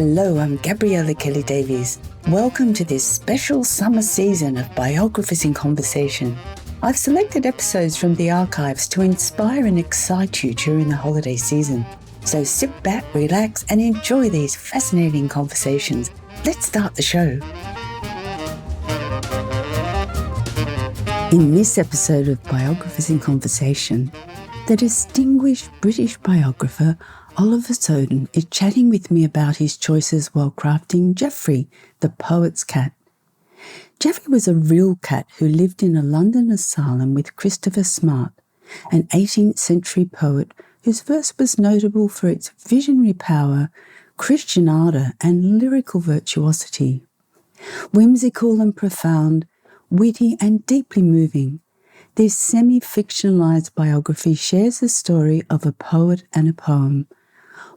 Hello, I'm Gabriella Kelly-Davies. Welcome to this special summer season of Biographers in Conversation. I've selected episodes from the archives to inspire and excite you during the holiday season. So sit back, relax, and enjoy these fascinating conversations. Let's start the show. In this episode of Biographers in Conversation, the distinguished British biographer Oliver Soden is chatting with me about his choices while crafting Jeoffry, the poet's cat. Jeoffry was a real cat who lived in a London asylum with Christopher Smart, an 18th century poet whose verse was notable for its visionary power, Christian ardour and lyrical virtuosity. Whimsical and profound, witty and deeply moving, this semi-fictionalised biography shares the story of a poet and a poem,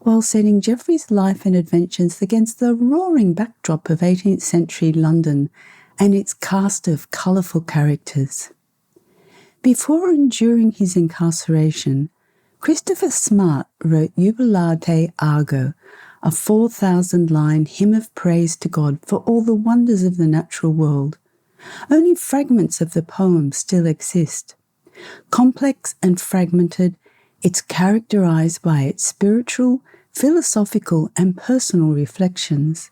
while setting Jeoffry's life and adventures against the roaring backdrop of 18th century London and its cast of colourful characters. Before and during his incarceration, Christopher Smart wrote Jubilate Argo, a 4,000-line hymn of praise to God for all the wonders of the natural world. Only fragments of the poem still exist. Complex and fragmented, it's characterised by its spiritual, philosophical and personal reflections.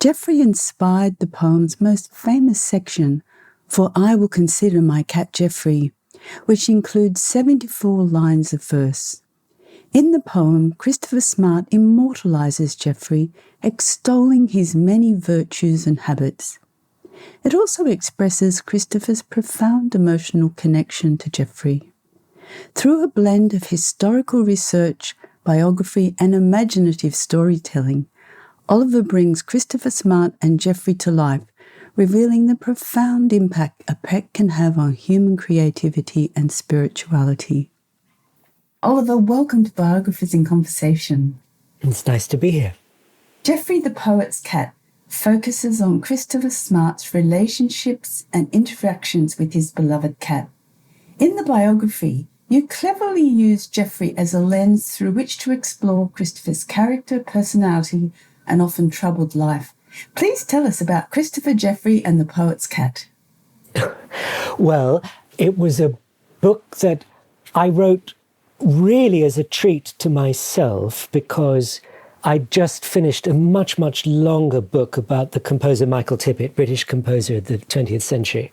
Jeoffry inspired the poem's most famous section, For I Will Consider My Cat Jeoffry, which includes 74 lines of verse. In the poem, Christopher Smart immortalises Jeoffry, extolling his many virtues and habits. It also expresses Christopher's profound emotional connection to Jeoffry. Through a blend of historical research, biography and imaginative storytelling, Oliver brings Christopher Smart and Jeoffry to life, revealing the profound impact a pet can have on human creativity and spirituality. Oliver, welcome to Biographers in Conversation. It's nice to be here. Jeoffry the Poet's Cat focuses on Christopher Smart's relationships and interactions with his beloved cat. In the biography, you cleverly use Jeoffry as a lens through which to explore Christopher's character, personality, and often troubled life. Please tell us about Christopher Jeoffry and the Poet's Cat. Well, it was a book that I wrote really as a treat to myself because I'd just finished a much, much longer book about the composer Michael Tippett, British composer of the 20th century,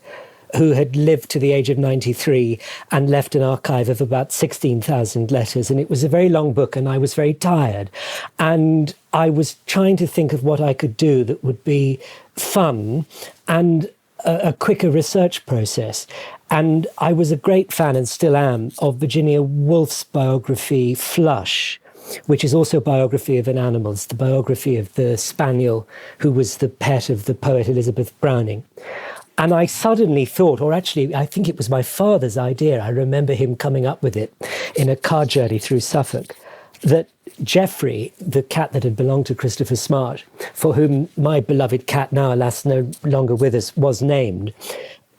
who had lived to the age of 93 and left an archive of about 16,000 letters. And it was a very long book and I was very tired. And I was trying to think of what I could do that would be fun and a quicker research process. And I was a great fan, and still am, of Virginia Woolf's biography, Flush, which is also a biography of an animal. It's the biography of the spaniel who was the pet of the poet Elizabeth Barrett. And I suddenly thought, or actually, I think it was my father's idea, I remember him coming up with it in a car journey through Suffolk, that Jeoffry, the cat that had belonged to Christopher Smart, for whom my beloved cat, now alas no longer with us, was named,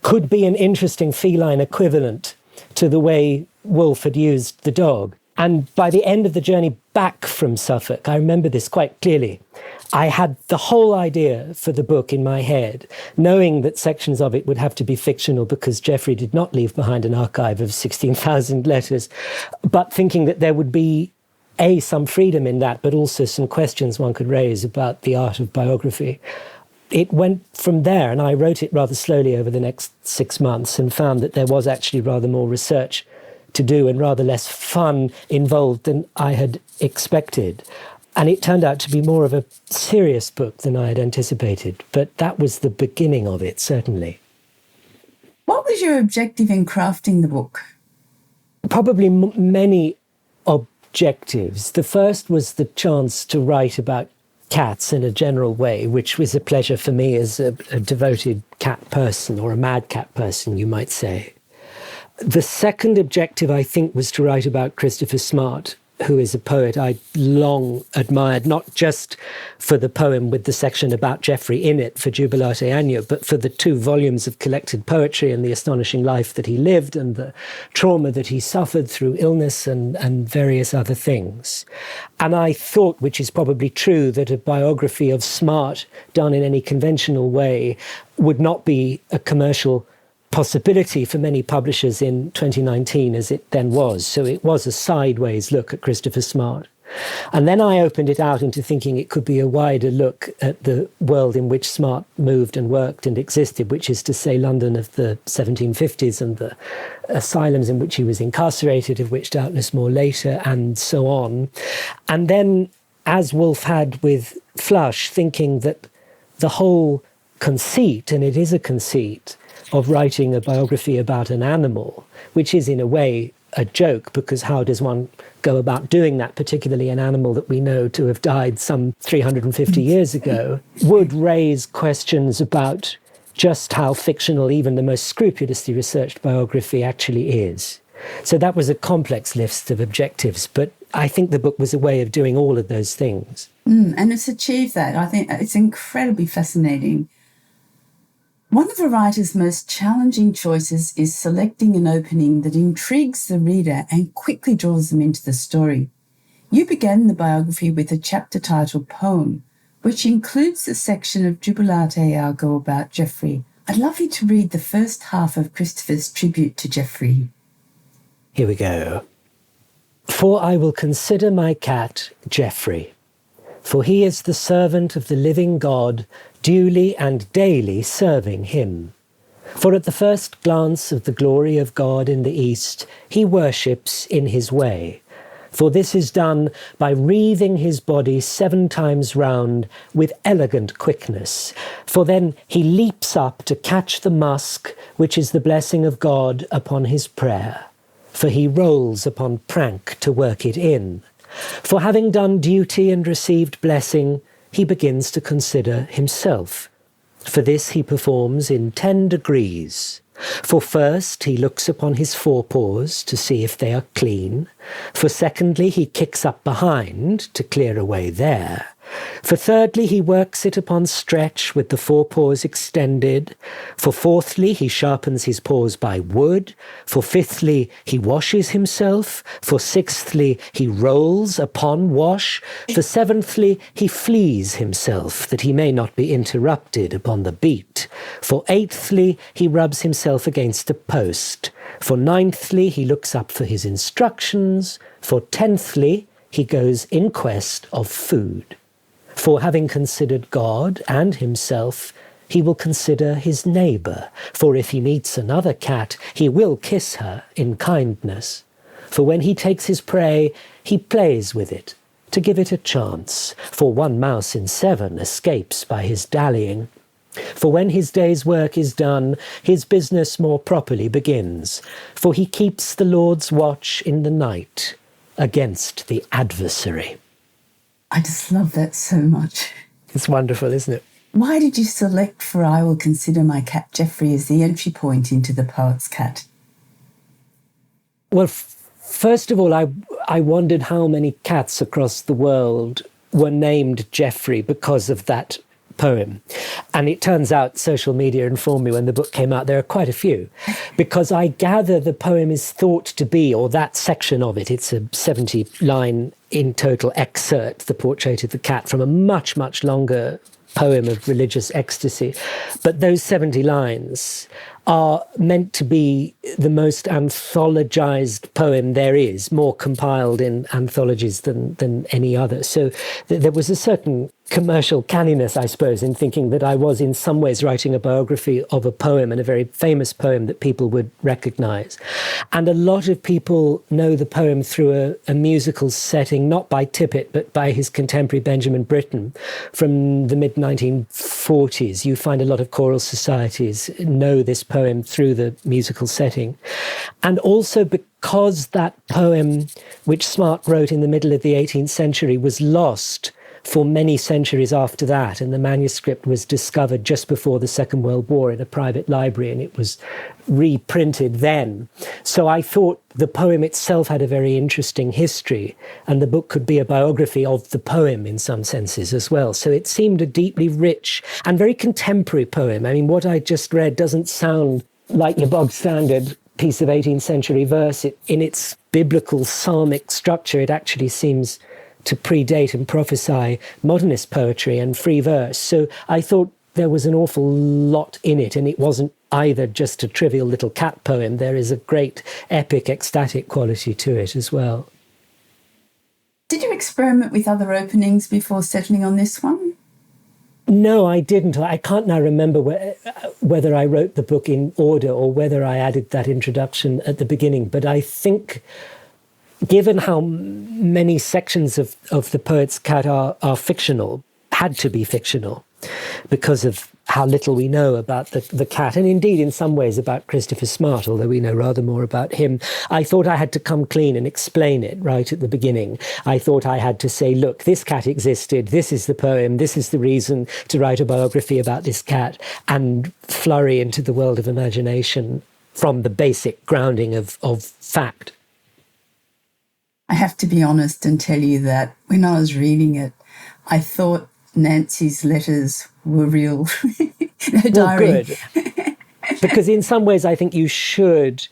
could be an interesting feline equivalent to the way Woolf had used the dog. And by the end of the journey back from Suffolk, I remember this quite clearly, I had the whole idea for the book in my head, knowing that sections of it would have to be fictional because Jeoffry did not leave behind an archive of 16,000 letters, but thinking that there would be, some freedom in that, but also some questions one could raise about the art of biography. It went from there, and I wrote it rather slowly over the next 6 months and found that there was actually rather more research to do and rather less fun involved than I had expected. And it turned out to be more of a serious book than I had anticipated. But that was the beginning of it, certainly. What was your objective in crafting the book? Probably many objectives. The first was the chance to write about cats in a general way, which was a pleasure for me as a devoted cat person, or a mad cat person, you might say. The second objective, I think, was to write about Christopher Smart, who is a poet I long admired, not just for the poem with the section about Jeoffry in it for Jubilate Anno, but for the 2 volumes of collected poetry and the astonishing life that he lived and the trauma that he suffered through illness and various other things. And I thought, which is probably true, that a biography of Smart done in any conventional way would not be a commercial possibility for many publishers in 2019 as it then was. So it was a sideways look at Christopher Smart. And then I opened it out into thinking it could be a wider look at the world in which Smart moved and worked and existed, which is to say London of the 1750s and the asylums in which he was incarcerated, of which doubtless more later, and so on. And then, as Woolf had with Flush, thinking that the whole conceit, and it is a conceit, of writing a biography about an animal, which is in a way a joke, because how does one go about doing that, particularly an animal that we know to have died some 350 years ago, would raise questions about just how fictional even the most scrupulously researched biography actually is. So that was a complex list of objectives, but I think the book was a way of doing all of those things. And it's achieved that. I think it's incredibly fascinating. One of the writer's most challenging choices is selecting an opening that intrigues the reader and quickly draws them into the story. You began the biography with a chapter titled Poem, which includes the section of Jubilate Anno about Jeoffry. I'd love you to read the first half of Christopher's tribute to Jeoffry. Here we go. For I will consider my cat, Jeoffry, for he is the servant of the living God, duly and daily serving him. For at the first glance of the glory of God in the east, he worships in his way. For this is done by wreathing his body 7 times round with elegant quickness. For then he leaps up to catch the musk, which is the blessing of God upon his prayer. For he rolls upon prank to work it in. For having done duty and received blessing, he begins to consider himself. For this he performs in 10 degrees. For first, he looks upon his forepaws to see if they are clean. For secondly, he kicks up behind to clear away there. For thirdly, he works it upon stretch with the forepaws extended. For fourthly, he sharpens his paws by wood. For fifthly, he washes himself. For sixthly, he rolls upon wash. For seventhly, he flees himself, that he may not be interrupted upon the beat. For eighthly, he rubs himself against a post. For ninthly, he looks up for his instructions. For tenthly, he goes in quest of food. For having considered God and himself, he will consider his neighbour. For if he meets another cat, he will kiss her in kindness. For when he takes his prey, he plays with it, to give it a chance. For 1 mouse in 7 escapes by his dallying. For when his day's work is done, his business more properly begins. For he keeps the Lord's watch in the night against the adversary. I just love that so much. It's wonderful, isn't it? Why did you select For I Will Consider My Cat Jeoffry as the entry point into The Poet's Cat? Well, first of all, I wondered how many cats across the world were named Jeoffry because of that poem. And it turns out social media informed me when the book came out there are quite a few, because I gather the poem is thought to be, or that section of it, it's a 70-line in total excerpt, The Portrait of the Cat, from a much, much longer poem of religious ecstasy. But those 70 lines are meant to be the most anthologized poem there is, more compiled in anthologies than any other. So there was a certain commercial canniness, I suppose, in thinking that I was in some ways writing a biography of a poem, and a very famous poem that people would recognize. And a lot of people know the poem through a musical setting, not by Tippett, but by his contemporary Benjamin Britten from the mid-1940s. You find a lot of choral societies know this poem through the musical setting. And also because that poem, which Smart wrote in the middle of the 18th century, was lost for many centuries after that, and the manuscript was discovered just before the Second World War in a private library, and it was reprinted then. So I thought the poem itself had a very interesting history, and the book could be a biography of the poem in some senses as well. So it seemed a deeply rich and very contemporary poem. I mean, what I just read doesn't sound like your bog standard piece of 18th century verse. In its biblical psalmic structure, it actually seems to predate and prophesy modernist poetry and free verse. So I thought there was an awful lot in it, and it wasn't either just a trivial little cat poem. There is a great epic, ecstatic quality to it as well. Did you experiment with other openings before settling on this one? No, I didn't. I can't now remember whether I wrote the book in order or whether I added that introduction at the beginning. But I think, given how many sections of The Poet's Cat are fictional, had to be fictional, because of how little we know about the cat, and indeed in some ways about Christopher Smart, although we know rather more about him. I thought I had to come clean and explain it right at the beginning. I thought I had to say, look, this cat existed, this is the poem, this is the reason to write a biography about this cat, and flurry into the world of imagination from the basic grounding of fact. I have to be honest and tell you that when I was reading it, I thought Nancy's letters were real. Her diary. Well, good. Because in some ways I think you should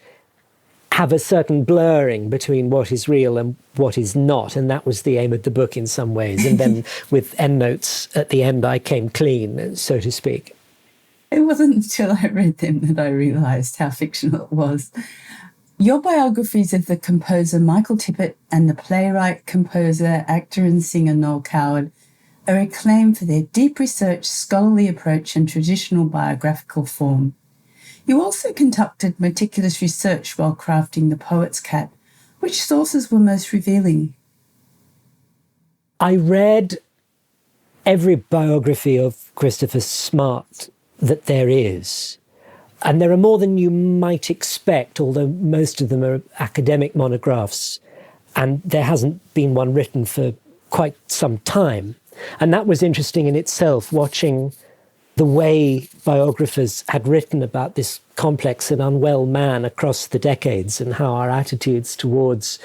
have a certain blurring between what is real and what is not, and that was the aim of the book in some ways. And then with endnotes at the end, I came clean, so to speak. It wasn't until I read them that I realised how fictional it was. Your biographies of the composer Michael Tippett and the playwright, composer, actor and singer Noel Coward are acclaimed for their deep research, scholarly approach and traditional biographical form. You also conducted meticulous research while crafting The Poet's Cat. Which sources were most revealing? I read every biography of Christopher Smart that there is. And there are more than you might expect, although most of them are academic monographs. And there hasn't been one written for quite some time. And that was interesting in itself, watching the way biographers had written about this complex and unwell man across the decades, and how our attitudes towards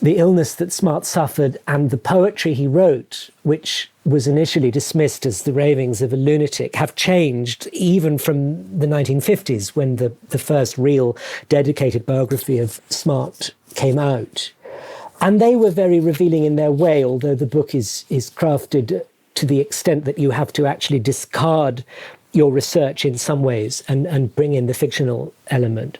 the illness that Smart suffered and the poetry he wrote, which was initially dismissed as the ravings of a lunatic, have changed even from the 1950s, when the first real dedicated biography of Smart came out. And they were very revealing in their way, although the book is crafted to the extent that you have to actually discard your research in some ways and bring in the fictional element.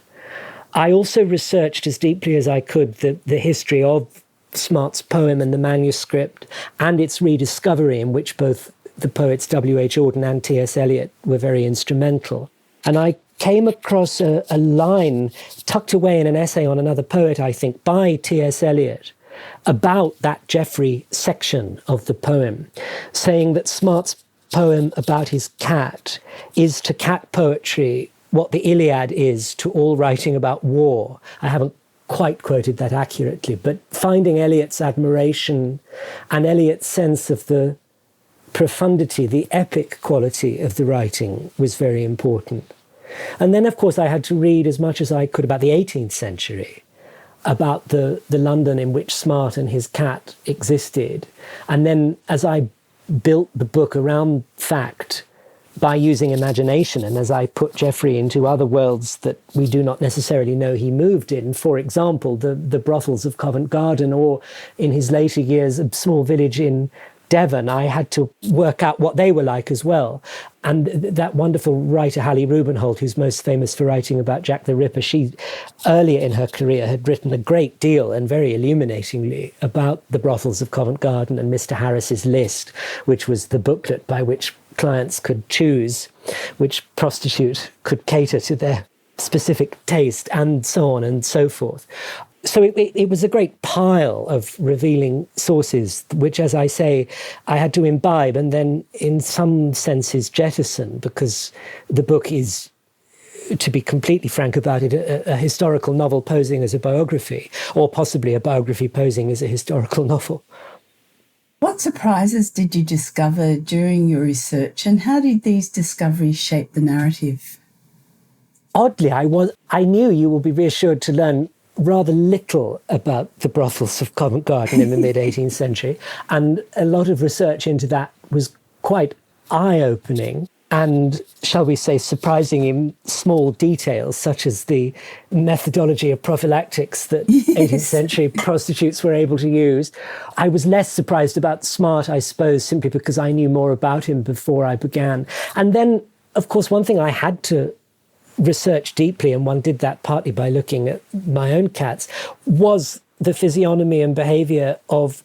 I also researched as deeply as I could the history of Smart's poem and the manuscript, and its rediscovery, in which both the poets W.H. Auden and T.S. Eliot were very instrumental. And I came across a line tucked away in an essay on another poet, I think, by T.S. Eliot, about that Jeoffry section of the poem, saying that Smart's poem about his cat is to cat poetry what the Iliad is to all writing about war. I haven't quite quoted that accurately, but finding Eliot's admiration and Eliot's sense of the profundity, the epic quality of the writing was very important. And then, of course, I had to read as much as I could about the 18th century, about the London in which Smart and his cat existed. And then as I built the book around fact by using imagination, and as I put Jeoffry into other worlds that we do not necessarily know he moved in, for example, the brothels of Covent Garden, or in his later years, a small village in Devon, I had to work out what they were like as well. And that wonderful writer, Hallie Rubenhold, who's most famous for writing about Jack the Ripper, she, earlier in her career, had written a great deal, and very illuminatingly, about the brothels of Covent Garden and Mr. Harris's List, which was the booklet by which clients could choose which prostitute could cater to their specific taste, and so on and so forth. So it was a great pile of revealing sources, which, as I say, I had to imbibe and then in some senses jettison, because the book is, to be completely frank about it, a historical novel posing as a biography, or possibly a biography posing as a historical novel. What surprises did you discover during your research, and how did these discoveries shape the narrative? Oddly, I knew you will be reassured to learn rather little about the brothels of Covent Garden in the mid-18th century, and a lot of research into that was quite eye-opening and, shall we say, surprising in small details, such as the methodology of prophylactics that 18th century prostitutes were able to use. I was less surprised about Smart, I suppose, simply because I knew more about him before I began. And then, of course, one thing I had to research deeply, and one did that partly by looking at my own cats, was the physiognomy and behavior of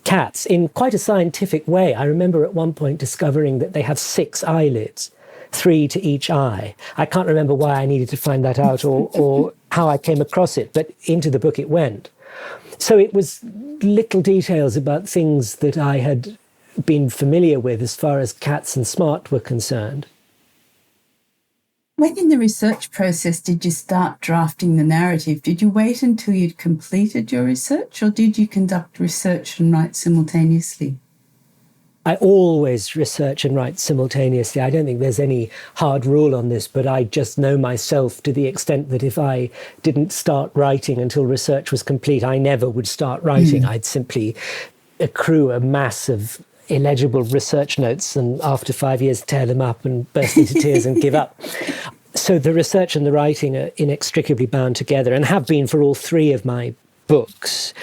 cats in quite a scientific way. I remember at one point discovering that they have 6 eyelids, 3 to each eye. I can't remember why I needed to find that out or how I came across it, but into the book it went. So it was little details about things that I had been familiar with as far as cats and Smart were concerned. When in the research process did you start drafting the narrative? Did you wait until you'd completed your research, or did you conduct research and write simultaneously? I always research and write simultaneously. I don't think there's any hard rule on this, but I just know myself to the extent that if I didn't start writing until research was complete, I never would start writing. I'd simply accrue a mass of illegible research notes and after 5 years tear them up and burst into tears and give up. So the research and the writing are inextricably bound together, and have been for all 3 of my books.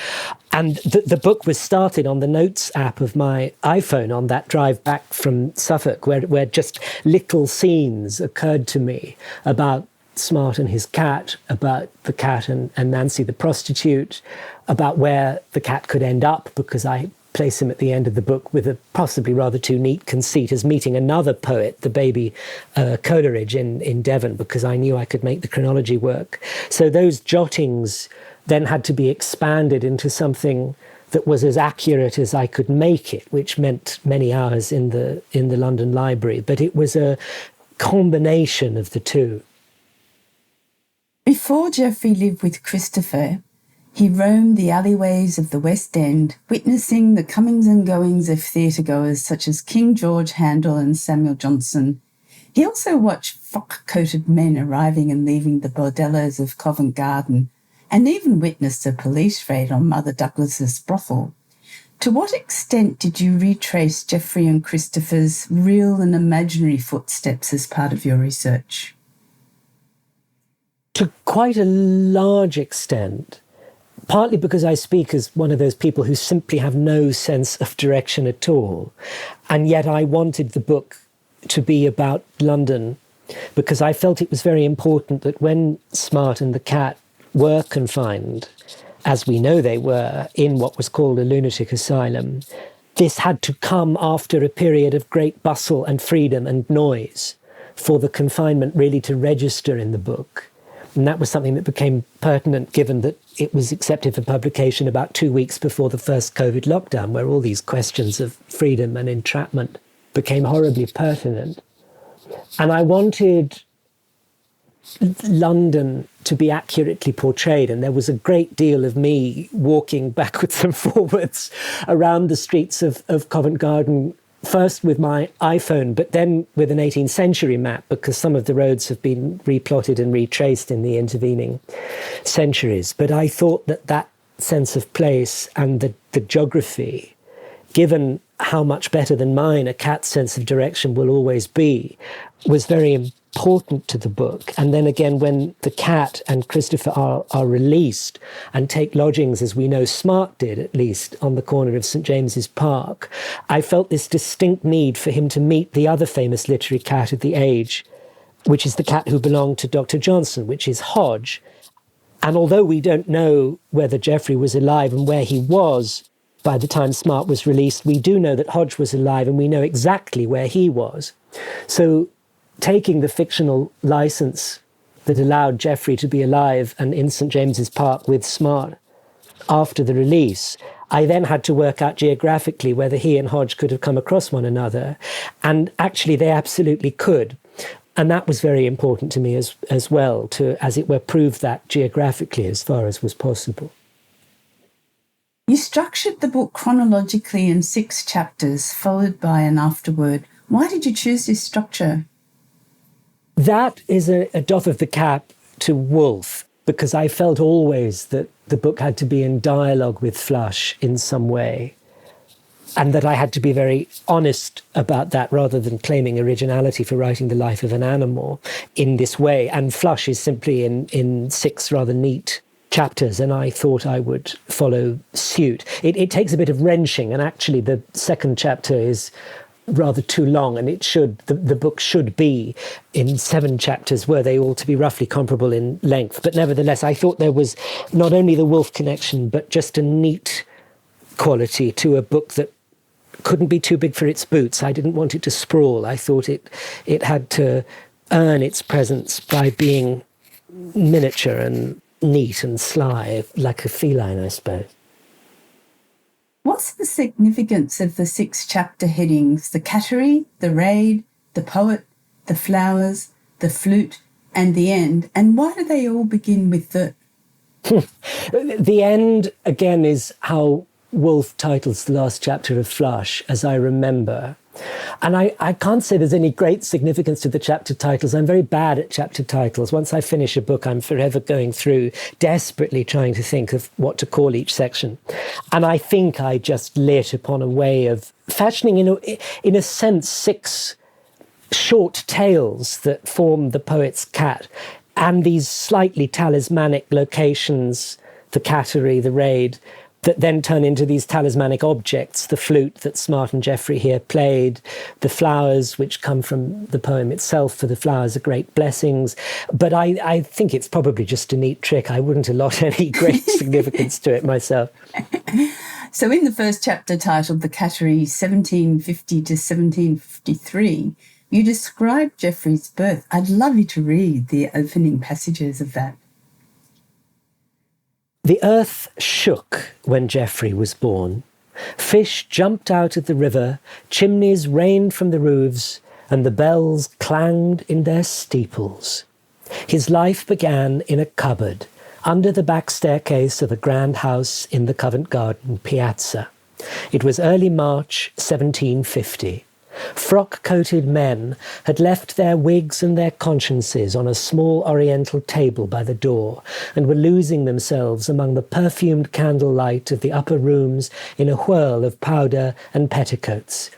And the book was started on the Notes app of my iPhone on that drive back from Suffolk, where just little scenes occurred to me about Smart and his cat, about the cat and Nancy the prostitute, about where the cat could end up, because I place him at the end of the book with a possibly rather too neat conceit as meeting another poet, the baby Coleridge in Devon, because I knew I could make the chronology work. So those jottings then had to be expanded into something that was as accurate as I could make it, which meant many hours in the London Library. But it was a combination of the two. Before Jeoffry lived with Christopher, he roamed the alleyways of the West End, witnessing the comings and goings of theatre-goers such as King George, Handel and Samuel Johnson. He also watched frock-coated men arriving and leaving the bordellos of Covent Garden, and even witnessed a police raid on Mother Douglas's brothel. To what extent did you retrace Jeoffry and Christopher's real and imaginary footsteps as part of your research? To quite a large extent. Partly because I speak as one of those people who simply have no sense of direction at all. And yet I wanted the book to be about London, because I felt it was very important that when Smart and the cat were confined, as we know they were, in what was called a lunatic asylum, this had to come after a period of great bustle and freedom and noise for the confinement really to register in the book. And that was something that became pertinent given that it was accepted for publication about 2 weeks before the first COVID lockdown, where all these questions of freedom and entrapment became horribly pertinent. And I wanted London to be accurately portrayed, and there was a great deal of me walking backwards and forwards around the streets of Covent Garden, first with my iPhone, but then with an 18th century map, because some of the roads have been replotted and retraced in the intervening centuries. But I thought that that sense of place and the geography, given how much better than mine a cat's sense of direction will always be, was very important to the book. And then again, when the cat and Christopher are released and take lodgings, as we know Smart did at least, on the corner of St James's Park, I felt this distinct need for him to meet the other famous literary cat of the age, which is the cat who belonged to Dr Johnson, which is Hodge. And although we don't know whether Jeoffry was alive and where he was by the time Smart was released, we do know that Hodge was alive, and we know exactly where he was. So taking the fictional license that allowed Jeoffry to be alive and in St James's Park with Smart after the release, I then had to work out geographically whether he and Hodge could have come across one another. And actually they absolutely could. And that was very important to me as well, to, as it were, prove that geographically as far as was possible. You structured the book chronologically in 6 chapters, followed by an afterword. Why did you choose this structure? That is a doff of the cap to Woolf, because I felt always that the book had to be in dialogue with Flush in some way, and that I had to be very honest about that rather than claiming originality for writing the life of an animal in this way. And Flush is simply in 6 rather neat chapters, and I thought I would follow suit. It takes a bit of wrenching, and actually the second chapter is rather too long, and the book should be in 7 chapters were they all to be roughly comparable in length. But nevertheless, I thought there was not only the Woolf connection, but just a neat quality to a book that couldn't be too big for its boots. I didn't want it to sprawl. I thought it had to earn its presence by being miniature and neat and sly, like a feline, I suppose. What's the significance of the 6 chapter headings? The cattery, the raid, the poet, the flowers, the flute, and the end. And why do they all begin with the? The end, again, is how Woolf titles the last chapter of Flush, as I remember. And I can't say there's any great significance to the chapter titles. I'm very bad at chapter titles. Once I finish a book, I'm forever going through, desperately trying to think of what to call each section. And I think I just lit upon a way of fashioning, in a sense, 6 short tales that form the poet's cat, and these slightly talismanic locations, the cattery, the raid, that then turn into these talismanic objects, the flute that Smart and Jeoffry here played, the flowers which come from the poem itself, for the flowers are great blessings. But I think it's probably just a neat trick. I wouldn't allot any great significance to it myself. So in the first chapter titled The Cattery 1750 to 1753, you describe Jeoffry's birth. I'd love you to read the opening passages of that. The earth shook when Jeoffry was born. Fish jumped out of the river, chimneys rained from the roofs, and the bells clanged in their steeples. His life began in a cupboard, under the back staircase of a grand house in the Covent Garden piazza. It was early March 1750. Frock-coated men had left their wigs and their consciences on a small oriental table by the door, and were losing themselves among the perfumed candlelight of the upper rooms in a whirl of powder and petticoats.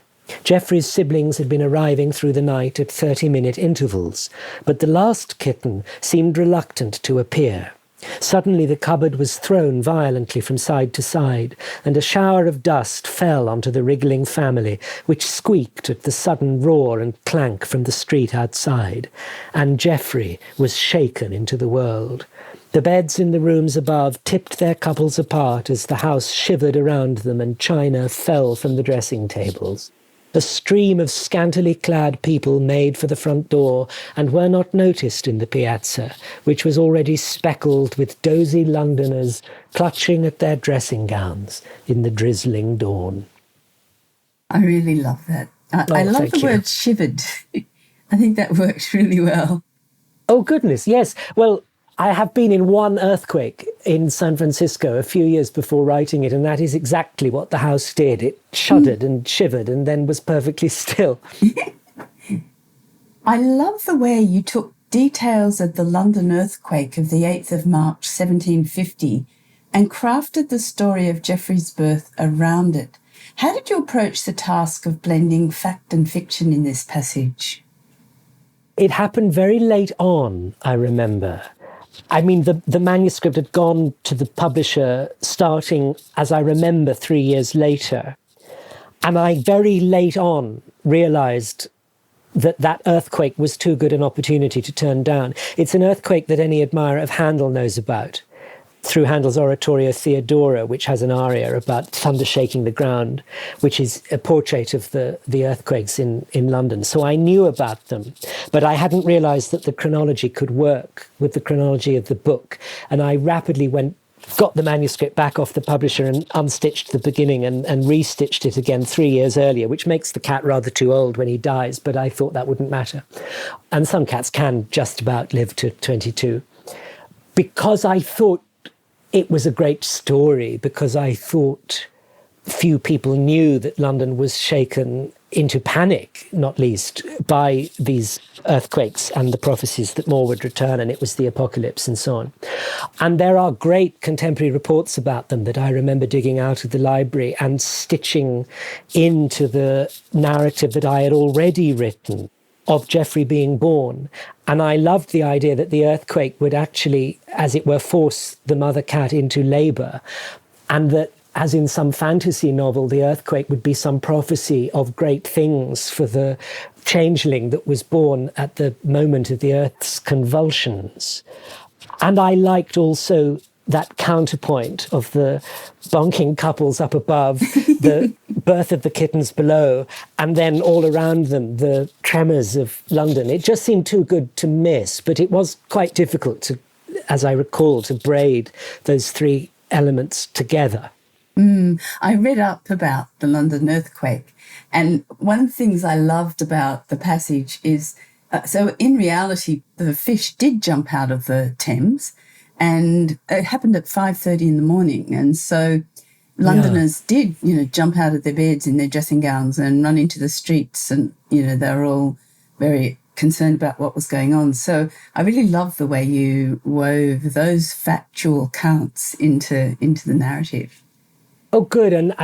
Jeoffry's siblings had been arriving through the night at 30-minute intervals, but the last kitten seemed reluctant to appear. Suddenly the cupboard was thrown violently from side to side, and a shower of dust fell onto the wriggling family, which squeaked at the sudden roar and clank from the street outside. And Jeoffry was shaken into the world. The beds in the rooms above tipped their couples apart as the house shivered around them and china fell from the dressing tables. A stream of scantily clad people made for the front door and were not noticed in the piazza, which was already speckled with dozy Londoners clutching at their dressing gowns in the drizzling dawn. I really love that. I love the word shivered. I think that works really well. Oh, goodness, yes. Well, I have been in one earthquake in San Francisco a few years before writing it, and that is exactly what the house did. It shuddered and shivered and then was perfectly still. I love the way you took details of the London earthquake of the 8th of March 1750 and crafted the story of Jeoffry's birth around it. How did you approach the task of blending fact and fiction in this passage? It happened very late on, I remember. I mean, the manuscript had gone to the publisher starting, as I remember, 3 years later. And I very late on realised that earthquake was too good an opportunity to turn down. It's an earthquake that any admirer of Handel knows about, through Handel's oratorio Theodora, which has an aria about thunder shaking the ground, which is a portrait of the earthquakes in London. So I knew about them, but I hadn't realised that the chronology could work with the chronology of the book. And I rapidly got the manuscript back off the publisher and unstitched the beginning and restitched it again 3 years earlier, which makes the cat rather too old when he dies, but I thought that wouldn't matter. And some cats can just about live to 22. Because I thought it was a great story because I thought few people knew that London was shaken into panic, not least by these earthquakes and the prophecies that more would return, and it was the apocalypse and so on. And there are great contemporary reports about them that I remember digging out of the library and stitching into the narrative that I had already written of Jeoffry being born. And I loved the idea that the earthquake would actually, as it were, force the mother cat into labour, and that, as in some fantasy novel, the earthquake would be some prophecy of great things for the changeling that was born at the moment of the Earth's convulsions. And I liked also that counterpoint of the bonking couples up above, the birth of the kittens below, and then all around them, the tremors of London. It just seemed too good to miss, but it was quite difficult to, as I recall, to braid those three elements together. I read up about the London earthquake, and one of the things I loved about the passage is, so in reality, the fish did jump out of the Thames, and it happened at 5:30 in the morning, and so Londoners did, jump out of their beds in their dressing gowns and run into the streets, and, they were all very concerned about what was going on. So I really love the way you wove those factual counts into the narrative. Oh, good. And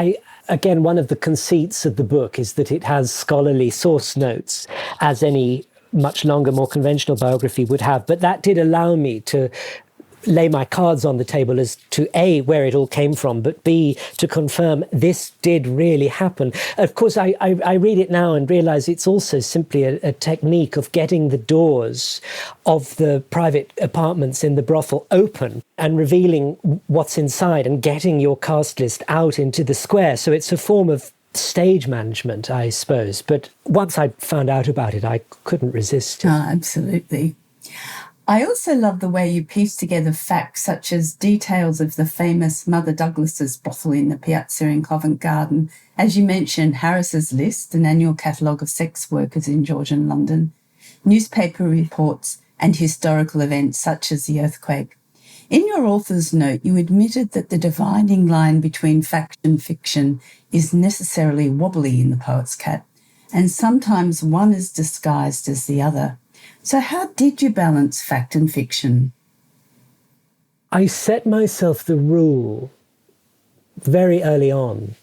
again, one of the conceits of the book is that it has scholarly source notes, as any much longer, more conventional biography would have. But that did allow me to lay my cards on the table as to A, where it all came from, but B, to confirm this did really happen. Of course, I read it now and realize it's also simply a technique of getting the doors of the private apartments in the brothel open and revealing what's inside and getting your cast list out into the square. So it's a form of stage management, I suppose. But once I found out about it, I couldn't resist. Oh, absolutely. I also love the way you piece together facts such as details of the famous Mother Douglas's brothel in the Piazza in Covent Garden. As you mentioned, Harris's List, an annual catalogue of sex workers in Georgian London, newspaper reports and historical events such as the earthquake. In your author's note, you admitted that the dividing line between fact and fiction is necessarily wobbly in The Poet's Cat, and sometimes one is disguised as the other. So how did you balance fact and fiction? I set myself the rule very early on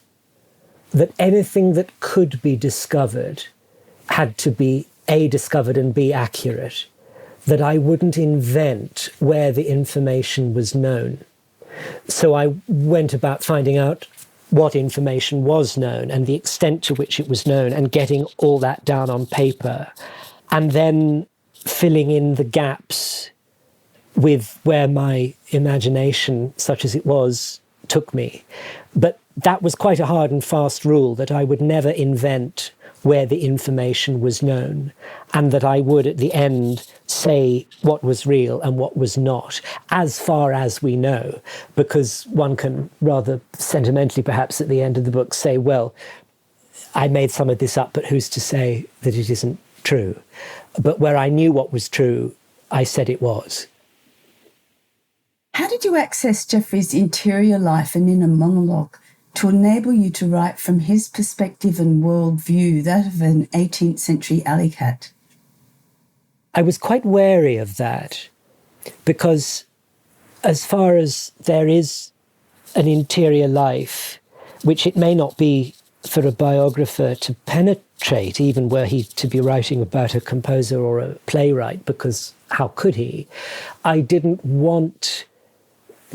that anything that could be discovered had to be A, discovered, and B, accurate. That I wouldn't invent where the information was known. So I went about finding out what information was known and the extent to which it was known and getting all that down on paper. And then filling in the gaps with where my imagination, such as it was, took me. But that was quite a hard and fast rule, that I would never invent where the information was known, and that I would at the end say what was real and what was not, as far as we know, because one can rather sentimentally perhaps at the end of the book say, well, I made some of this up, but who's to say that it isn't true? But where I knew what was true, I said it was. How did you access Jeoffry's interior life and inner monologue to enable you to write from his perspective and worldview, that of an 18th century alley cat? I was quite wary of that because as far as there is an interior life, which it may not be for a biographer to penetrate, even were he to be writing about a composer or a playwright, because how could he? I didn't want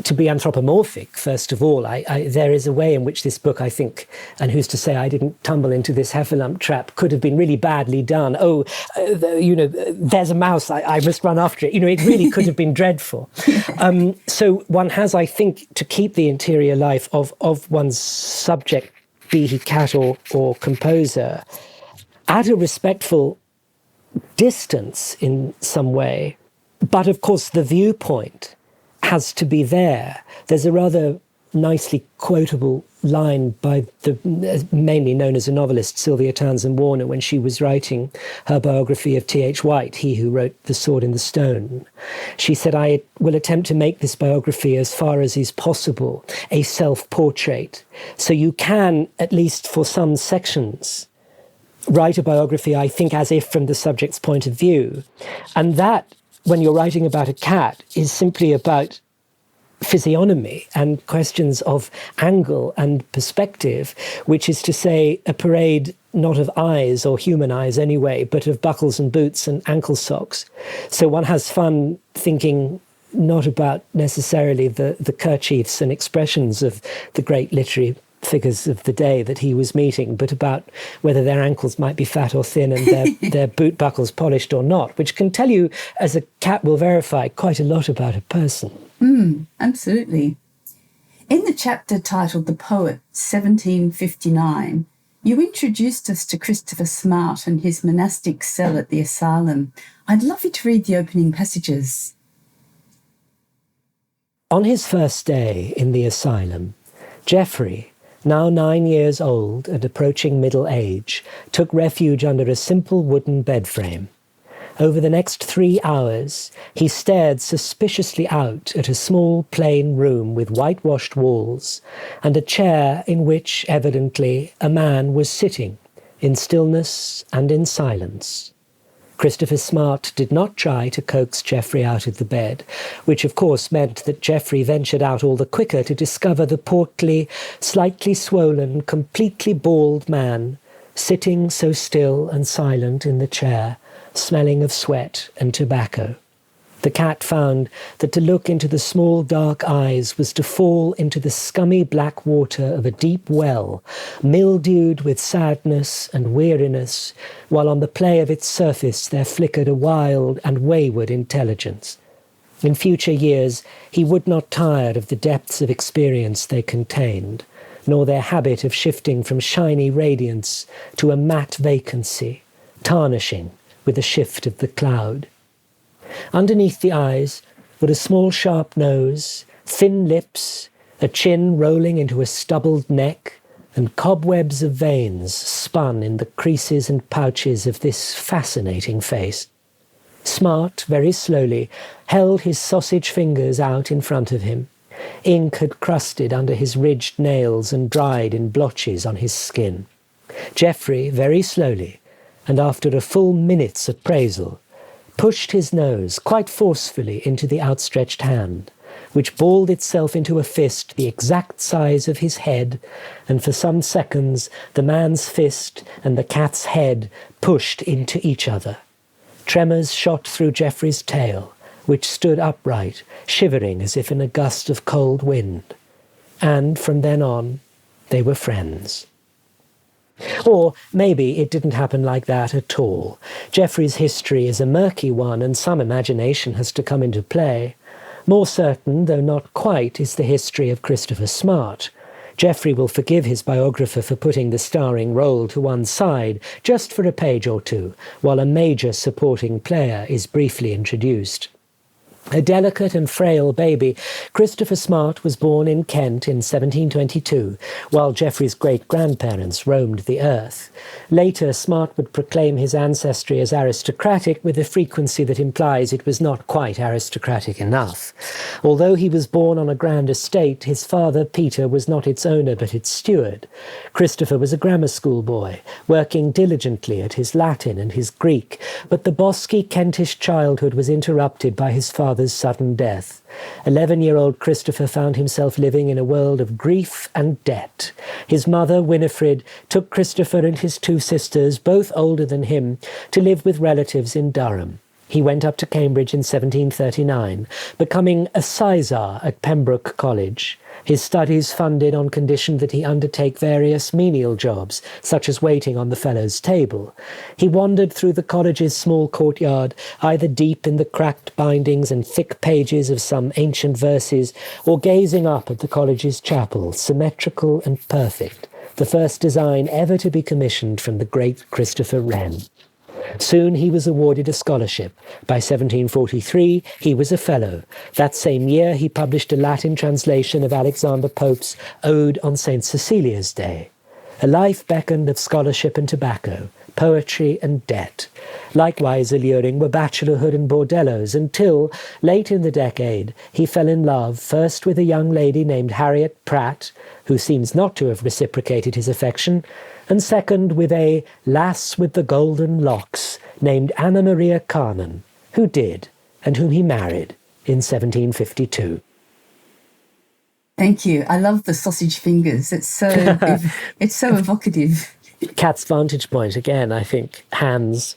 to be anthropomorphic, first of all. There is a way in which this book, I think, and who's to say I didn't tumble into this heffalump trap, could have been really badly done. There's a mouse, I must run after it. It really could have been dreadful. So one has, I think, to keep the interior life of one's subject, be he cat or composer, at a respectful distance in some way. But of course, the viewpoint has to be there. There's a rather nicely quotable line by the mainly known as a novelist Sylvia Townsend Warner when she was writing her biography of T.H. White, he who wrote The Sword in the Stone. She said, "I will attempt to make this biography as far as is possible a self-portrait. So you can, at least for some sections, write a biography, I think, as if from the subject's point of view. And that, when you're writing about a cat, is simply about physiognomy and questions of angle and perspective, which is to say a parade not of eyes or human eyes anyway, but of buckles and boots and ankle socks. So one has fun thinking not about necessarily the kerchiefs and expressions of the great literary figures of the day that he was meeting, but about whether their ankles might be fat or thin and their boot buckles polished or not, which can tell you, as a cat will verify, quite a lot about a person. Absolutely. In the chapter titled The Poet, 1759, you introduced us to Christopher Smart and his monastic cell at the asylum. I'd love you to read the opening passages. On his first day in the asylum, Jeoffry, now 9 years old and approaching middle age, took refuge under a simple wooden bed frame. Over the next 3 hours, he stared suspiciously out at a small plain room with whitewashed walls and a chair in which, evidently, a man was sitting, in stillness and in silence. Christopher Smart did not try to coax Jeoffry out of the bed, which of course meant that Jeoffry ventured out all the quicker to discover the portly, slightly swollen, completely bald man, sitting so still and silent in the chair, smelling of sweat and tobacco. The cat found that to look into the small dark eyes was to fall into the scummy black water of a deep well, mildewed with sadness and weariness, while on the play of its surface there flickered a wild and wayward intelligence. In future years he would not tire of the depths of experience they contained, nor their habit of shifting from shiny radiance to a matte vacancy, tarnishing with a shift of the cloud. Underneath the eyes were a small sharp nose, thin lips, a chin rolling into a stubbled neck, and cobwebs of veins spun in the creases and pouches of this fascinating face. Smart, very slowly, held his sausage fingers out in front of him. Ink had crusted under his ridged nails and dried in blotches on his skin. Jeoffry, very slowly, and after a full minute's appraisal, pushed his nose quite forcefully into the outstretched hand, which balled itself into a fist the exact size of his head, and for some seconds the man's fist and the cat's head pushed into each other. Tremors shot through Jeoffry's tail, which stood upright, shivering as if in a gust of cold wind. And from then on, they were friends. Or maybe it didn't happen like that at all. Jeoffry's history is a murky one, and some imagination has to come into play. More certain, though not quite, is the history of Christopher Smart. Jeoffry will forgive his biographer for putting the starring role to one side, just for a page or two, while a major supporting player is briefly introduced. A delicate and frail baby, Christopher Smart was born in Kent in 1722, while Jeoffry's great-grandparents roamed the earth. Later, Smart would proclaim his ancestry as aristocratic with a frequency that implies it was not quite aristocratic enough. Although he was born on a grand estate, his father, Peter, was not its owner but its steward. Christopher was a grammar school boy, working diligently at his Latin and his Greek, but the bosky Kentish childhood was interrupted by his father's sudden death. 11-year-old Christopher found himself living in a world of grief and debt. His mother, Winifred, took Christopher and his two sisters, both older than him, to live with relatives in Durham. He went up to Cambridge in 1739, becoming a sizar at Pembroke College, his studies funded on condition that he undertake various menial jobs, such as waiting on the fellows' table. He wandered through the college's small courtyard, either deep in the cracked bindings and thick pages of some ancient verses, or gazing up at the college's chapel, symmetrical and perfect, the first design ever to be commissioned from the great Christopher Wren. Soon he was awarded a scholarship. By 1743, he was a fellow. That same year, he published a Latin translation of Alexander Pope's Ode on St. Cecilia's Day. A life beckoned of scholarship and tobacco, poetry and debt. Likewise alluring were bachelorhood and bordellos, until, late in the decade, he fell in love first with a young lady named Harriet Pratt, who seems not to have reciprocated his affection, and second with a lass with the golden locks named Anna Maria Carnan, who did, and whom he married in 1752. Thank you. I love the sausage fingers. It's so evocative. Cat's vantage point, again, I think, hands.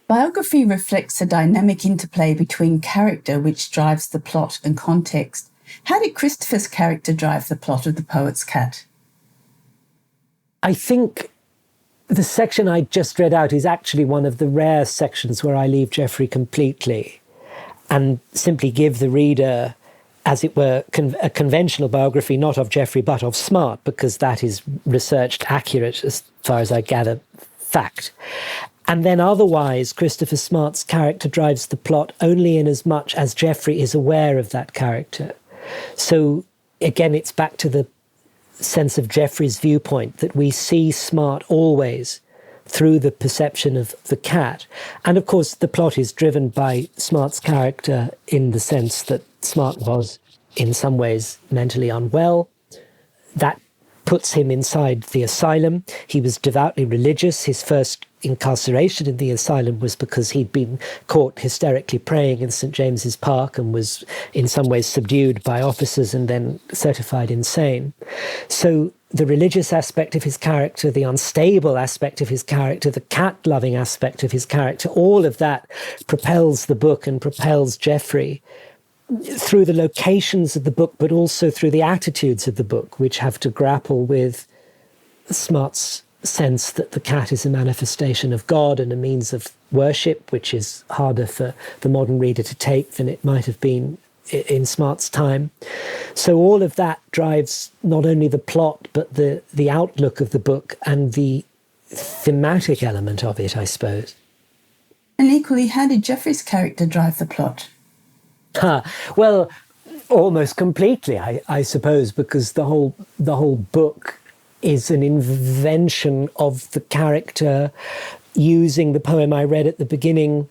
Biography reflects a dynamic interplay between character, which drives the plot, and context. How did Christopher's character drive the plot of The Poet's Cat? I think the section I just read out is actually one of the rare sections where I leave Jeoffry completely and simply give the reader, as it were, a conventional biography, not of Jeoffry, but of Smart, because that is researched, accurate, as far as I gather, fact. And then otherwise, Christopher Smart's character drives the plot only in as much as Jeoffry is aware of that character. So again, it's back to the sense of Jeoffry's viewpoint, that we see Smart always through the perception of the cat. And of course, the plot is driven by Smart's character in the sense that Smart was, in some ways, mentally unwell. That puts him inside the asylum. He was devoutly religious. His first incarceration in the asylum was because he'd been caught hysterically praying in St. James's Park and was in some ways subdued by officers and then certified insane. So the religious aspect of his character, the unstable aspect of his character, the cat-loving aspect of his character, all of that propels the book and propels Jeoffry through the locations of the book, but also through the attitudes of the book, which have to grapple with Smart's sense that the cat is a manifestation of God and a means of worship, which is harder for the modern reader to take than it might have been in Smart's time. So all of that drives not only the plot, but the outlook of the book and the thematic element of it, I suppose. And equally, how did Jeoffry's character drive the plot? Well, almost completely, I suppose, because the whole book is an invention of the character using the poem I read at the beginning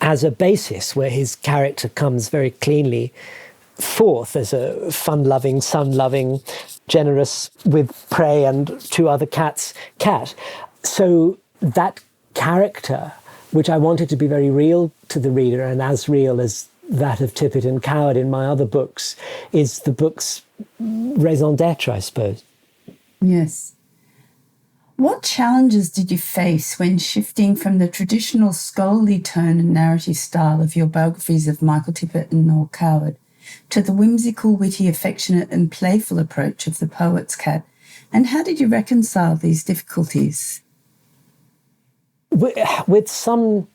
as a basis, where his character comes very cleanly forth as a fun-loving, sun-loving, generous with prey and two other cats cat. So that character, which I wanted to be very real to the reader and as real as that of Tippett and Coward in my other books, is the book's raison d'etre, I suppose. Yes. What challenges did you face when shifting from the traditional scholarly tone and narrative style of your biographies of Michael Tippett and Noel Coward to the whimsical, witty, affectionate and playful approach of The Poet's Cat? And how did you reconcile these difficulties? With some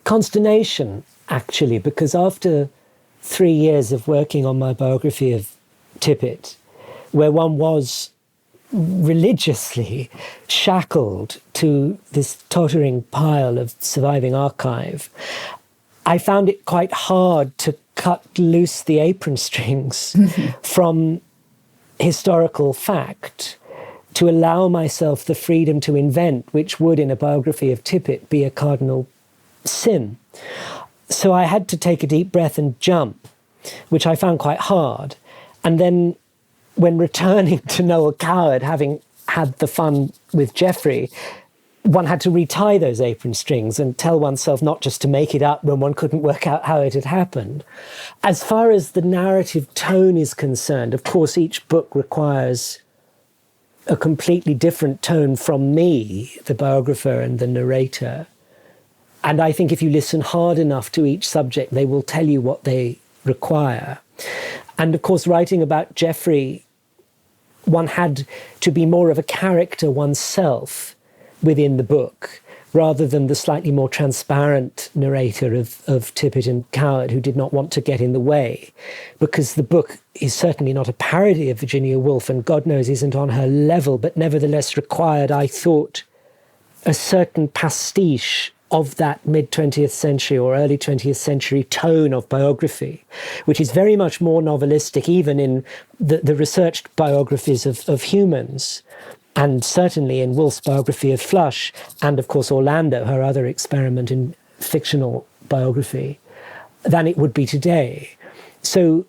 consternation, actually, because after 3 years of working on my biography of Tippett, where one was religiously shackled to this tottering pile of surviving archive, I found it quite hard to cut loose the apron strings from historical fact to allow myself the freedom to invent, which would, in a biography of Tippett, be a cardinal sin. So I had to take a deep breath and jump, which I found quite hard. And then when returning to Noel Coward, having had the fun with Jeoffry, one had to retie those apron strings and tell oneself not just to make it up when one couldn't work out how it had happened. As far as the narrative tone is concerned, of course, each book requires a completely different tone from me, the biographer and the narrator. And I think if you listen hard enough to each subject, they will tell you what they require. And of course, writing about Jeoffry, one had to be more of a character oneself within the book, rather than the slightly more transparent narrator of Tippett and Coward, who did not want to get in the way, because the book is certainly not a parody of Virginia Woolf, and God knows isn't on her level, but nevertheless required, I thought, a certain pastiche of that mid-20th century or early 20th century tone of biography, which is very much more novelistic, even in the researched biographies of humans, and certainly in Woolf's biography of Flush, and of course Orlando, her other experiment in fictional biography, than it would be today. So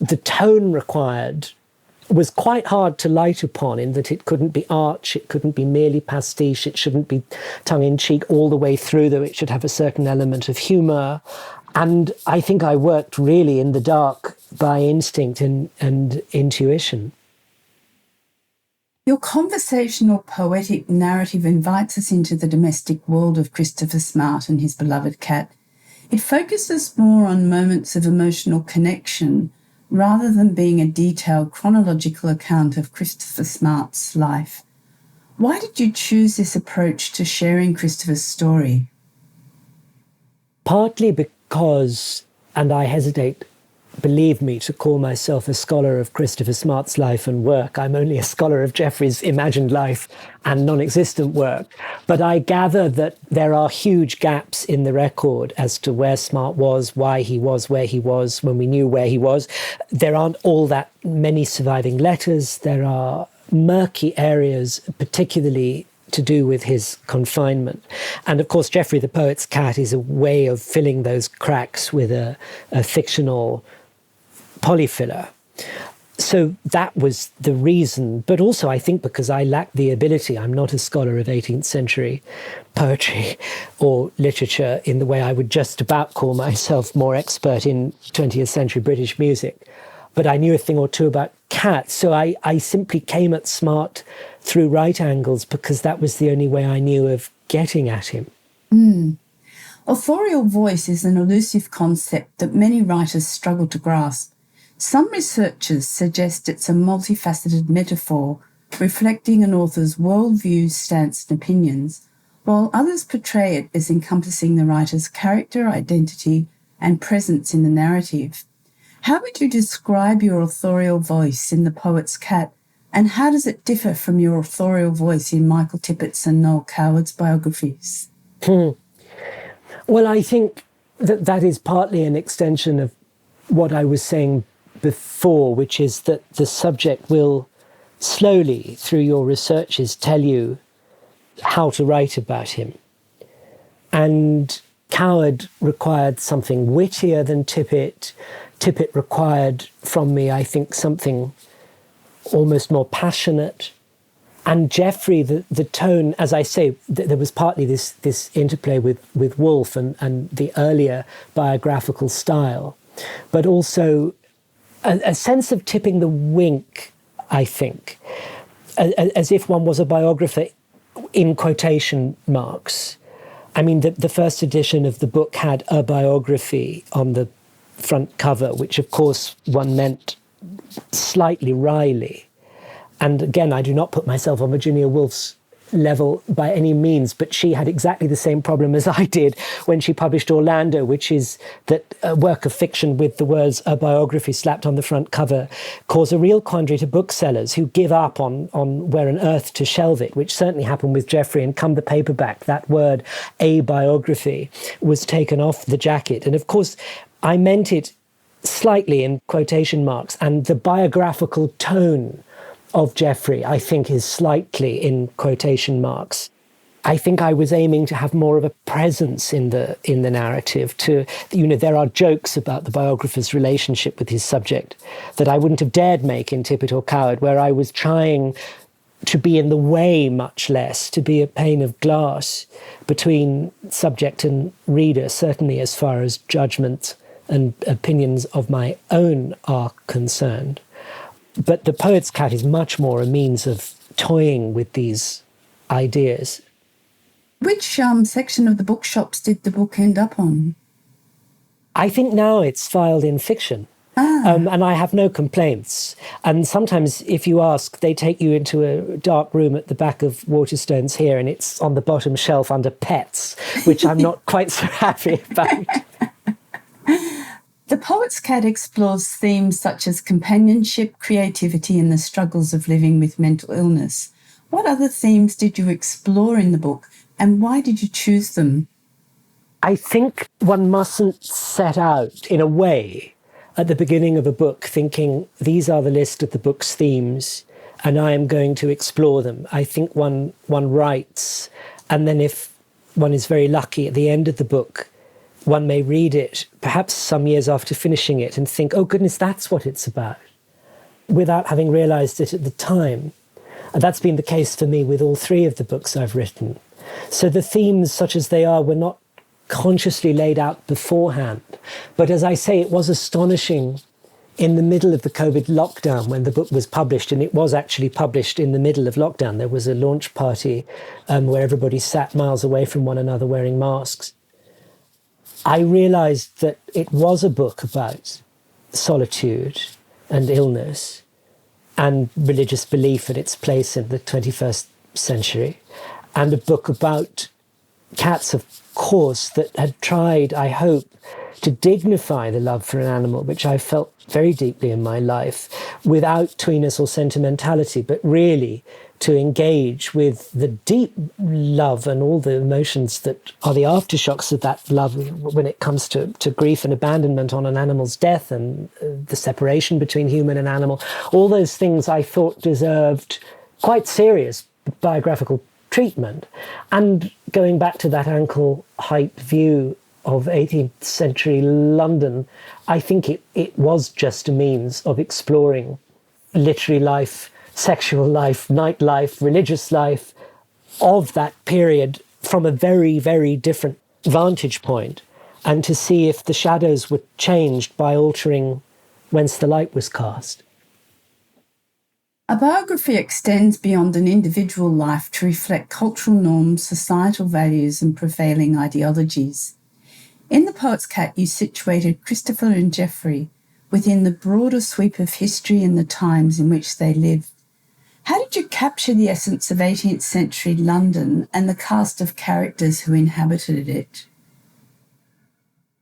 the tone required was quite hard to light upon, in that it couldn't be arch, it couldn't be merely pastiche, it shouldn't be tongue-in-cheek all the way through, though it should have a certain element of humour. And I think I worked really in the dark by instinct and intuition. Your conversational poetic narrative invites us into the domestic world of Christopher Smart and his beloved cat. It focuses more on moments of emotional connection rather than being a detailed chronological account of Christopher Smart's life. Why did you choose this approach to sharing Christopher's story? Partly because, and I hesitate, believe me, to call myself a scholar of Christopher Smart's life and work. I'm only a scholar of Jeoffry's imagined life and non-existent work. But I gather that there are huge gaps in the record as to where Smart was, why he was where he was, when we knew where he was. There aren't all that many surviving letters. There are murky areas, particularly to do with his confinement. And of course, Jeoffry the Poet's Cat is a way of filling those cracks with a fictional polyfiller. So that was the reason, but also I think because I lack the ability. I'm not a scholar of 18th century poetry or literature in the way I would just about call myself more expert in 20th century British music. But I knew a thing or two about cats, so I simply came at Smart through right angles because that was the only way I knew of getting at him. Authorial voice is an elusive concept that many writers struggle to grasp. Some researchers suggest it's a multifaceted metaphor reflecting an author's worldview, stance and opinions, while others portray it as encompassing the writer's character, identity and presence in the narrative. How would you describe your authorial voice in The Poet's Cat, and how does it differ from your authorial voice in Michael Tippett's and Noel Coward's biographies? Well, I think that is partly an extension of what I was saying before, which is that the subject will slowly, through your researches, tell you how to write about him. And Coward required something wittier than Tippett. Tippett required from me, I think, something almost more passionate. And Jeoffry, the tone, as I say, there was partly this interplay with Woolf and the earlier biographical style, but also a sense of tipping the wink, I think, as if one was a biographer in quotation marks. I mean, the first edition of the book had a biography on the front cover, which of course one meant slightly wryly. And again, I do not put myself on Virginia Woolf's level by any means, but she had exactly the same problem as I did when she published Orlando, which is that a work of fiction with the words "a biography" slapped on the front cover cause a real quandary to booksellers who give up on where on earth to shelve it, which certainly happened with Jeoffry. And come the paperback, that word "a biography" was taken off the jacket. And of course, I meant it slightly in quotation marks, and the biographical tone of Jeoffry, I think, is slightly in quotation marks. I think I was aiming to have more of a presence in the narrative. There are jokes about the biographer's relationship with his subject that I wouldn't have dared make in Tippett or Coward, where I was trying to be in the way much less, to be a pane of glass between subject and reader, certainly as far as judgment and opinions of my own are concerned. But The Poet's Cat is much more a means of toying with these ideas. Which section of the bookshops did the book end up on? I think now it's filed in fiction. And I have no complaints. And sometimes, if you ask, they take you into a dark room at the back of Waterstones here, and it's on the bottom shelf under pets, which I'm not quite so happy about. The Poet's Cat explores themes such as companionship, creativity, and the struggles of living with mental illness. What other themes did you explore in the book And why did you choose them? I think one mustn't set out, in a way, at the beginning of a book thinking, these are the list of the book's themes, and I am going to explore them. I think one writes, and then if one is very lucky, at the end of the book, one may read it, perhaps some years after finishing it, and think, oh goodness, that's what it's about, without having realised it at the time. And that's been the case for me with all three of the books I've written. So the themes, such as they are, were not consciously laid out beforehand. But as I say, it was astonishing in the middle of the COVID lockdown when the book was published, and it was actually published in the middle of lockdown. There was a launch party where everybody sat miles away from one another wearing masks. I realised that it was a book about solitude and illness and religious belief and its place in the 21st century, and a book about cats, of course, that had tried, I hope, to dignify the love for an animal, which I felt very deeply in my life, without tweeness or sentimentality, but really to engage with the deep love and all the emotions that are the aftershocks of that love when it comes to grief and abandonment on an animal's death, and the separation between human and animal. All those things I thought deserved quite serious biographical treatment. And going back to that ankle-height view of 18th century London, I think it was just a means of exploring literary life, sexual life, nightlife, religious life of that period from a very, very different vantage point, and to see if the shadows were changed by altering whence the light was cast. A biography extends beyond an individual life to reflect cultural norms, societal values, and prevailing ideologies. In The Poet's Cat, you situated Christopher and Jeoffry within the broader sweep of history and the times in which they lived. How did you capture the essence of 18th century London and the cast of characters who inhabited it?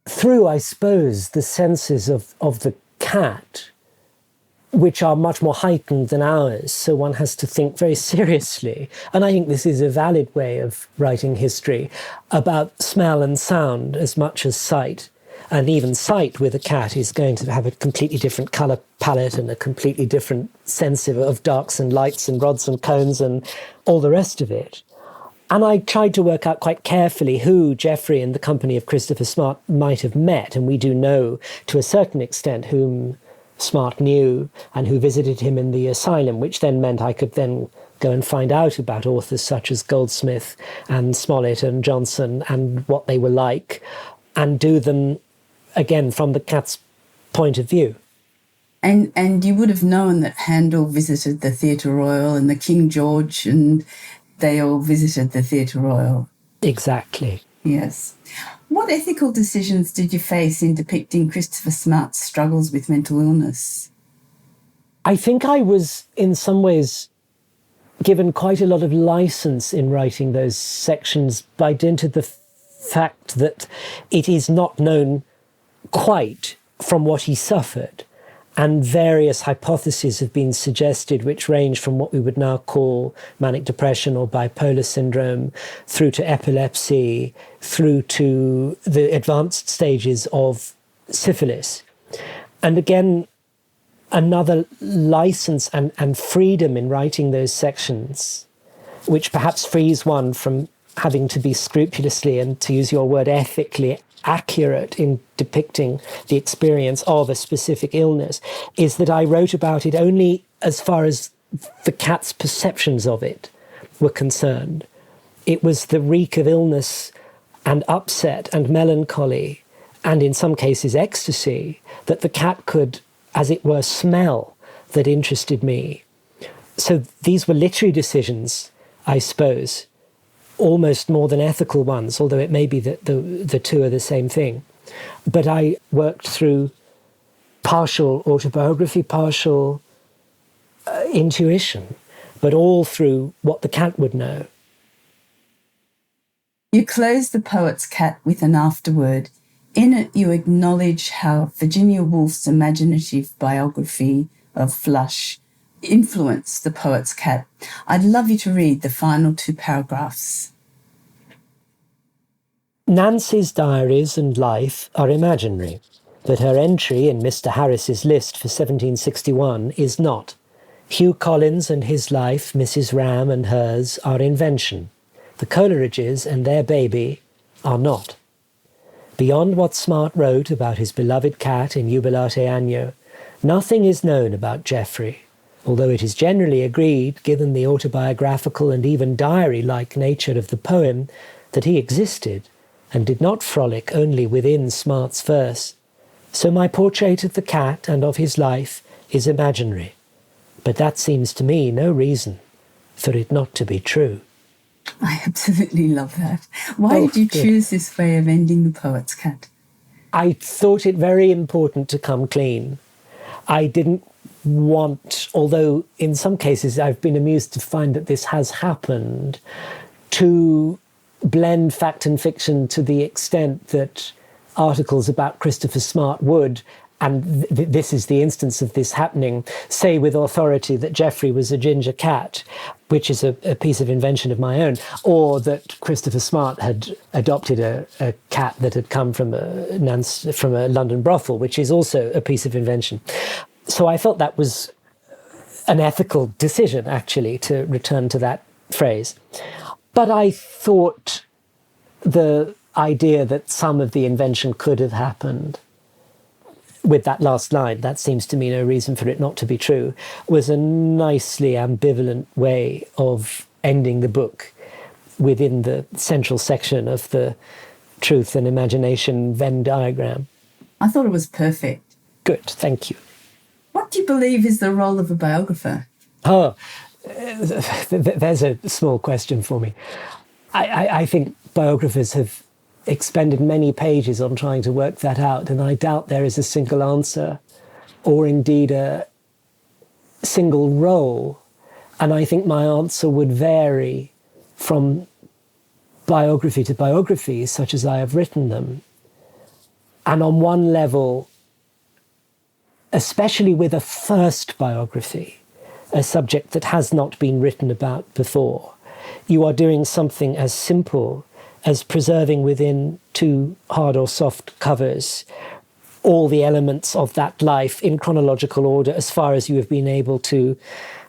Through, I suppose, the senses of the cat, which are much more heightened than ours, so one has to think very seriously. And I think this is a valid way of writing history, about smell and sound as much as sight. And even sight with a cat is going to have a completely different colour palette and a completely different sense of darks and lights and rods and cones and all the rest of it. And I tried to work out quite carefully who Jeoffry and the company of Christopher Smart might have met. And we do know, to a certain extent, whom Smart knew and who visited him in the asylum, which then meant I could then go and find out about authors such as Goldsmith and Smollett and Johnson and what they were like, and do them again from the cat's point of view. And you would have known that Handel visited the Theatre Royal and the King George, and they all visited the Theatre Royal. Exactly. Yes. What ethical decisions did you face in depicting Christopher Smart's struggles with mental illness? I think I was, in some ways, given quite a lot of license in writing those sections by dint of the fact that it is not known quite from what he suffered. And various hypotheses have been suggested, which range from what we would now call manic depression or bipolar syndrome, through to epilepsy, through to the advanced stages of syphilis. And again, another license and freedom in writing those sections, which perhaps frees one from having to be scrupulously, and to use your word, ethically accurate in depicting the experience of a specific illness, is that I wrote about it only as far as the cat's perceptions of it were concerned. It was the reek of illness and upset and melancholy, and in some cases ecstasy, that the cat could, as it were, smell, that interested me. So these were literary decisions, I suppose, almost more than ethical ones, although it may be that the two are the same thing. But I worked through partial autobiography, partial intuition, but all through what the cat would know. You close The Poet's Cat with an afterword. In it, you acknowledge how Virginia Woolf's imaginative biography of Flush influenced The Poet's Cat. I'd love you to read the final two paragraphs. Nancy's diaries and life are imaginary, but her entry in Mr. Harris's list for 1761 is not. Hugh Collins and his life, Mrs. Ram and hers, are invention. The Coleridges and their baby are not. Beyond what Smart wrote about his beloved cat in Jubilate Anno, nothing is known about Jeoffry, although it is generally agreed, given the autobiographical and even diary-like nature of the poem, that he existed and did not frolic only within Smart's verse. So my portrait of the cat and of his life is imaginary. But that seems to me no reason for it not to be true. I absolutely love that. Why did you choose this way of ending The Poet's Cat? I thought it very important to come clean. I didn't want, although in some cases I've been amused to find that this has happened, to blend fact and fiction to the extent that articles about Christopher Smart would, and this is the instance of this happening, say with authority that Jeoffry was a ginger cat, which is a piece of invention of my own, or that Christopher Smart had adopted a cat that had come from a London brothel, which is also a piece of invention. So I felt that was an ethical decision, actually, to return to that phrase. But I thought the idea that some of the invention could have happened with that last line, that seems to me no reason for it not to be true, was a nicely ambivalent way of ending the book within the central section of the truth and imagination Venn diagram. I thought it was perfect. Good, thank you. What do you believe is the role of a biographer? Oh, there's a small question for me. I think biographers have expended many pages on trying to work that out, and I doubt there is a single answer or indeed a single role. And I think my answer would vary from biography to biography, such as I have written them. And on one level, especially with a first biography, a subject that has not been written about before, you are doing something as simple as preserving within two hard or soft covers all the elements of that life in chronological order as far as you have been able to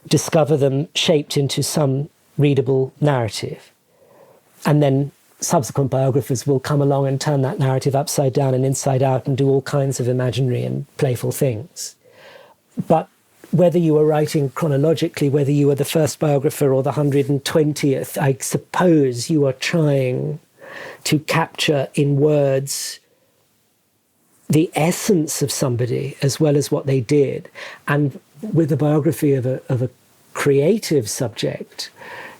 discover them shaped into some readable narrative. And then subsequent biographers will come along and turn that narrative upside down and inside out and do all kinds of imaginary and playful things. But whether you are writing chronologically, whether you are the first biographer or the 120th, I suppose you are trying to capture in words the essence of somebody as well as what they did. And with the biography of a creative subject,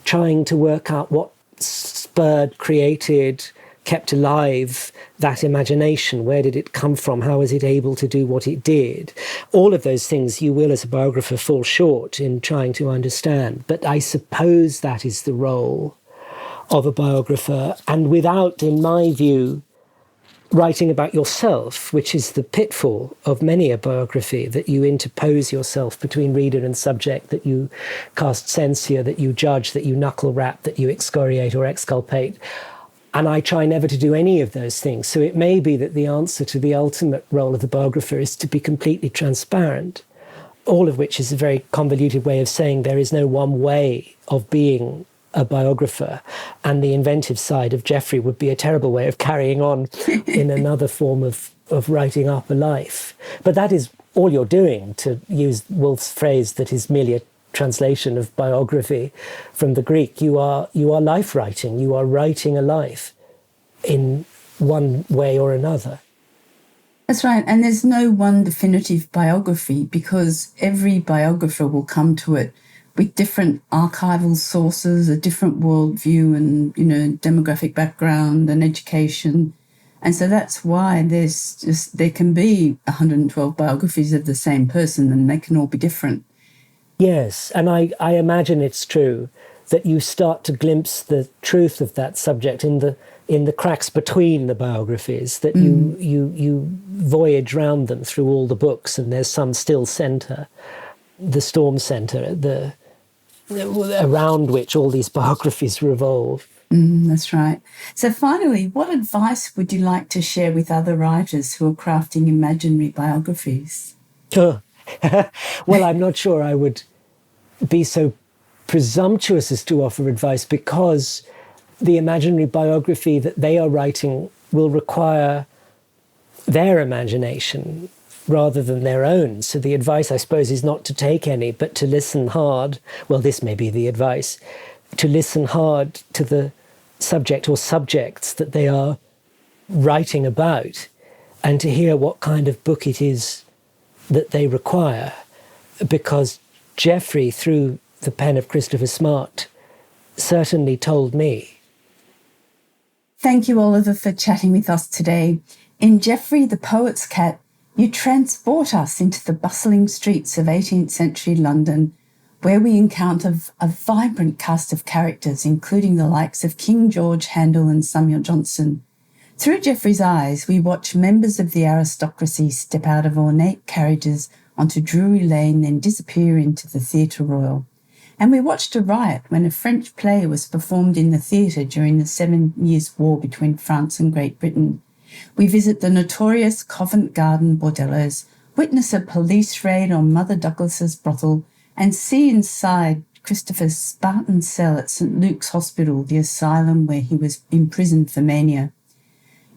trying to work out what spurred, created, kept alive that imagination. Where did it come from? How was it able to do what it did? All of those things you will, as a biographer, fall short in trying to understand. But I suppose that is the role of a biographer. And without, in my view, writing about yourself, which is the pitfall of many a biography, that you interpose yourself between reader and subject, that you cast censure, that you judge, that you knuckle rap, that you excoriate or exculpate. And I try never to do any of those things. So it may be that the answer to the ultimate role of the biographer is to be completely transparent, all of which is a very convoluted way of saying there is no one way of being a biographer, and the inventive side of Jeoffry would be a terrible way of carrying on in another form of writing up a life. But that is all you're doing, to use Woolf's phrase that is merely a translation of biography from the Greek. You are life writing. You are writing a life in one way or another. That's right. And there's no one definitive biography, because every biographer will come to it with different archival sources, a different worldview and, demographic background and education. And so that's why there can be 112 biographies of the same person, and they can all be different. Yes, and I imagine it's true that you start to glimpse the truth of that subject in the cracks between the biographies, that you voyage round them through all the books, and there's some still centre, the storm centre, around which all these biographies revolve. That's right. So finally, what advice would you like to share with other writers who are crafting imaginary biographies? Well, I'm not sure I would be so presumptuous as to offer advice, because the imaginary biography that they are writing will require their imagination rather than their own. So the advice, I suppose, is not to take any, but to listen hard. Well, this may be the advice, to listen hard to the subject or subjects that they are writing about, and to hear what kind of book it is that they require. Because Jeoffry, through the pen of Christopher Smart, certainly told me. Thank you, Oliver, for chatting with us today. In Jeoffry, the Poet's Cat, you transport us into the bustling streets of 18th century London, where we encounter a vibrant cast of characters, including the likes of King George, Handel and Samuel Johnson. Through Jeoffry's eyes, we watch members of the aristocracy step out of ornate carriages onto Drury Lane, then disappear into the Theatre Royal. And we watched a riot when a French play was performed in the theatre during the 7 Years' War between France and Great Britain. We visit the notorious Covent Garden bordellos, witness a police raid on Mother Douglas's brothel, and see inside Christopher's Spartan cell at St. Luke's Hospital, the asylum where he was imprisoned for mania.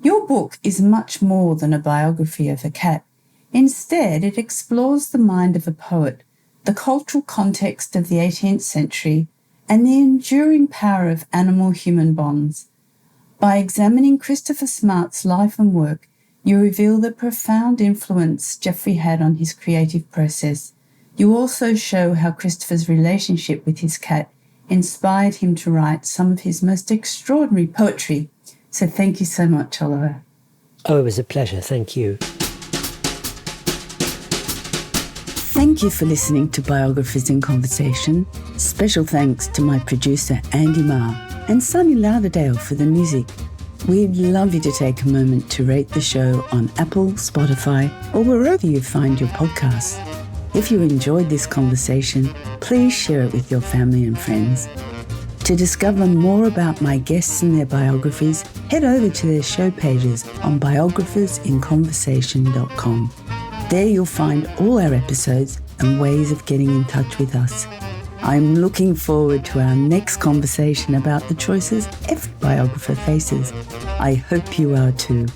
Your book is much more than a biography of a cat. Instead, it explores the mind of a poet, the cultural context of the 18th century, and the enduring power of animal-human bonds. By examining Christopher Smart's life and work, you reveal the profound influence Jeoffry had on his creative process. You also show how Christopher's relationship with his cat inspired him to write some of his most extraordinary poetry. So thank you so much, Oliver. Oh, it was a pleasure. Thank you. Thank you for listening to Biographers in Conversation. Special thanks to my producer, Andy Marr, and Sonny Lauderdale for the music. We'd love you to take a moment to rate the show on Apple, Spotify, or wherever you find your podcasts. If you enjoyed this conversation, please share it with your family and friends. To discover more about my guests and their biographies, head over to their show pages on biographersinconversation.com. There you'll find all our episodes and ways of getting in touch with us. I'm looking forward to our next conversation about the choices every biographer faces. I hope you are too.